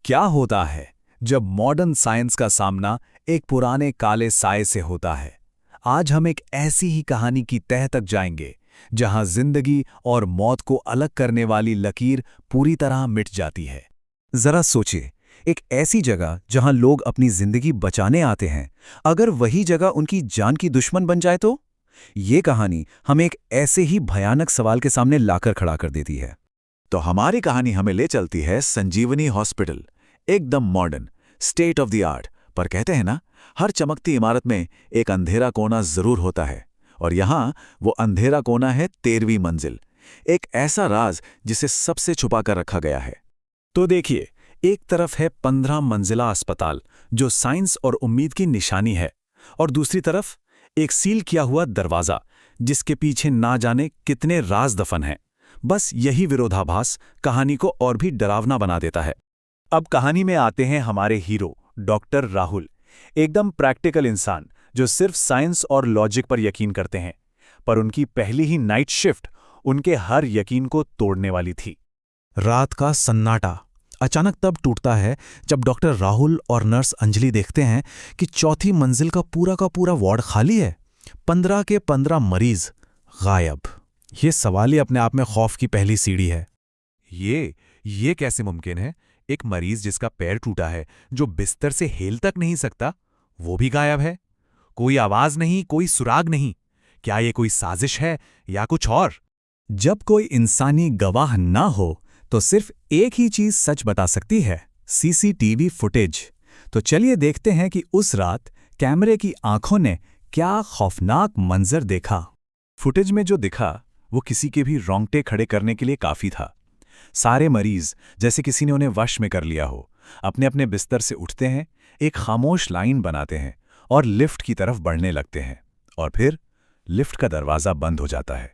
क्या होता है जब मॉडर्न साइंस का सामना एक पुराने काले साए से होता है। आज हम एक ऐसी ही कहानी की तह तक जाएंगे जहां जिंदगी और मौत को अलग करने वाली लकीर पूरी तरह मिट जाती है। जरा सोचिए, एक ऐसी जगह जहां लोग अपनी जिंदगी बचाने आते हैं, अगर वही जगह उनकी जान की दुश्मन बन जाए तो? ये कहानी हमें एक ऐसे ही भयानक सवाल के सामने लाकर खड़ा कर देती है। तो हमारी कहानी हमें ले चलती है संजीवनी हॉस्पिटल, एकदम modern, state of the art. पर कहते हैं ना, हर चमकती इमारत में एक अंधेरा कोना जरूर होता है। और यहाँ वो अंधेरा कोना है 13वीं मंजिल, एक ऐसा राज जिसे सबसे छुपा कर रखा गया है। तो देखिए, एक तरफ है 15 मंजिला अस्पताल जो साइंस और उम्मीद की निशानी है, और दूसरी तरफ एक सील किया हुआ दरवाजा जिसके पीछे ना जाने कितने राज दफन हैं। बस यही विरोधाभास कहानी को और भी डरावना बना देता है। अब कहानी में आते हैं हमारे हीरो डॉक्टर राहुल, एकदम प्रैक्टिकल इंसान जो सिर्फ साइंस और लॉजिक पर यकीन करते हैं। पर उनकी पहली ही नाइट शिफ्ट उनके हर यकीन को तोड़ने वाली थी। रात का सन्नाटा अचानक तब टूटता है जब डॉक्टर राहुल और नर्स अंजलि देखते हैं कि चौथी मंजिल का पूरा वार्ड खाली है। 15 के 15 मरीज गायब। ये सवाल ही अपने आप में खौफ की पहली सीढ़ी है। ये कैसे मुमकिन है? एक मरीज जिसका पैर टूटा है, जो बिस्तर से हिल तक नहीं सकता, वो भी गायब है। कोई आवाज नहीं, कोई सुराग नहीं। क्या ये कोई साजिश है या कुछ और? जब कोई इंसानी गवाह ना हो तो सिर्फ एक ही चीज सच बता सकती है, सीसीटीवी फुटेज। तो चलिए देखते हैं कि उस रात कैमरे की आंखों ने क्या खौफनाक मंजर देखा। फुटेज में जो दिखा वो किसी के भी रोंगटे खड़े करने के लिए काफी था। सारे मरीज जैसे किसी ने उन्हें वश में कर लिया हो, अपने अपने बिस्तर से उठते हैं, एक खामोश लाइन बनाते हैं और लिफ्ट की तरफ बढ़ने लगते हैं। और फिर लिफ्ट का दरवाजा बंद हो जाता है।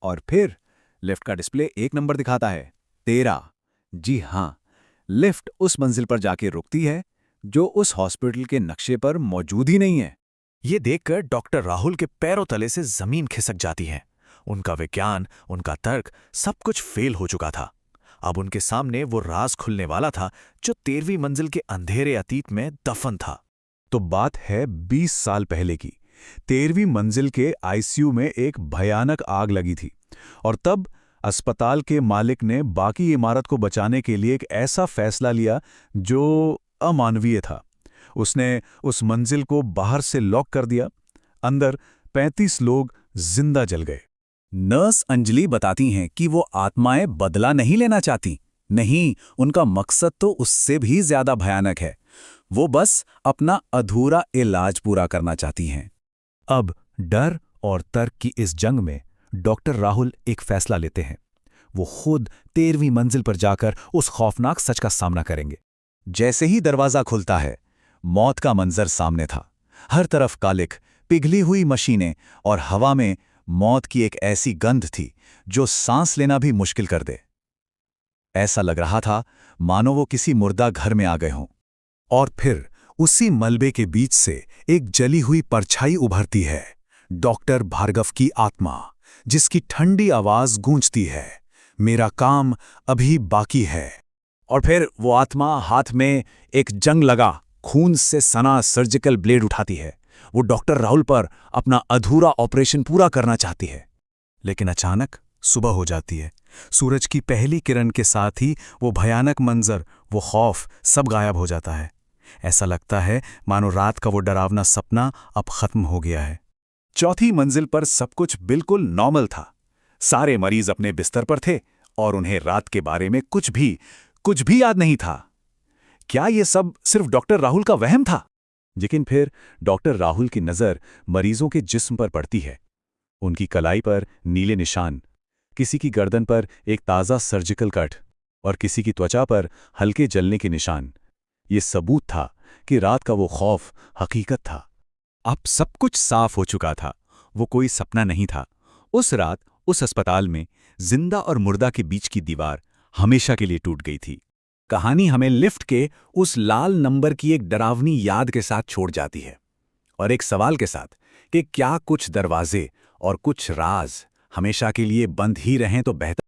और फिर लिफ्ट का डिस्प्ले एक नंबर दिखाता है, 13। जी हां, लिफ्ट उस मंजिल पर जाके रुकती है जो उस हॉस्पिटल के नक्शे पर मौजूद ही नहीं है। ये देखकर डॉक्टर राहुल के पैरों तले से जमीन खिसक जाती है। उनका विज्ञान, उनका तर्क, सब कुछ फेल हो चुका था। अब उनके सामने वो राज खुलने वाला था जो 13वीं मंजिल के अंधेरे अतीत में दफन था। तो बात है 20 साल पहले की। 13वीं मंजिल के आईसीयू में एक भयानक आग लगी थी, और तब अस्पताल के मालिक ने बाकी इमारत को बचाने के लिए एक ऐसा फैसला लिया जो अमानवीय था। उसने उस मंजिल को बाहर से लॉक कर दिया। अंदर 35 लोग जिंदा जल गए। नर्स अंजलि बताती हैं कि वो आत्माएं बदला नहीं लेना चाहती। नहीं, उनका मकसद तो उससे भी ज्यादा भयानक है। वो बस अपना अधूरा इलाज पूरा करना चाहती हैं। अब डर और तर्क की इस जंग में डॉक्टर राहुल एक फैसला लेते हैं। वो खुद 13वीं मंजिल पर जाकर उस खौफनाक सच का सामना करेंगे। जैसे ही दरवाजा खुलता है, मौत का मंजर सामने था। हर तरफ कालिख, पिघली हुई मशीनें और हवा में मौत की एक ऐसी गंध थी जो सांस लेना भी मुश्किल कर दे। ऐसा लग रहा था मानो वो किसी मुर्दा घर में आ गए हों। और फिर उसी मलबे के बीच से एक जली हुई परछाई उभरती है, डॉक्टर भार्गव की आत्मा, जिसकी ठंडी आवाज गूंजती है, मेरा काम अभी बाकी है। और फिर वो आत्मा हाथ में एक जंग लगा खून से सना सर्जिकल ब्लेड उठाती है। वो डॉक्टर राहुल पर अपना अधूरा ऑपरेशन पूरा करना चाहती है। लेकिन अचानक सुबह हो जाती है। सूरज की पहली किरण के साथ ही वो भयानक मंजर, वो खौफ, सब गायब हो जाता है। ऐसा लगता है मानो रात का वो डरावना सपना अब खत्म हो गया है। चौथी मंजिल पर सब कुछ बिल्कुल नॉर्मल था। सारे मरीज अपने बिस्तर पर थे और उन्हें रात के बारे में कुछ भी याद नहीं था। क्या ये सब सिर्फ डॉक्टर राहुल का वहम था? लेकिन फिर डॉक्टर राहुल की नज़र मरीजों के जिस्म पर पड़ती है। उनकी कलाई पर नीले निशान, किसी की गर्दन पर एक ताज़ा सर्जिकल कट और किसी की त्वचा पर हल्के जलने के निशान। ये सबूत था कि रात का वो खौफ हकीकत था। अब सब कुछ साफ हो चुका था। वो कोई सपना नहीं था। उस रात उस अस्पताल में जिंदा और मुर्दा के बीच की दीवार हमेशा के लिए टूट गई थी। कहानी हमें लिफ्ट के उस लाल नंबर की एक डरावनी याद के साथ छोड़ जाती है, और एक सवाल के साथ कि क्या कुछ दरवाजे और कुछ राज हमेशा के लिए बंद ही रहें तो बेहतर।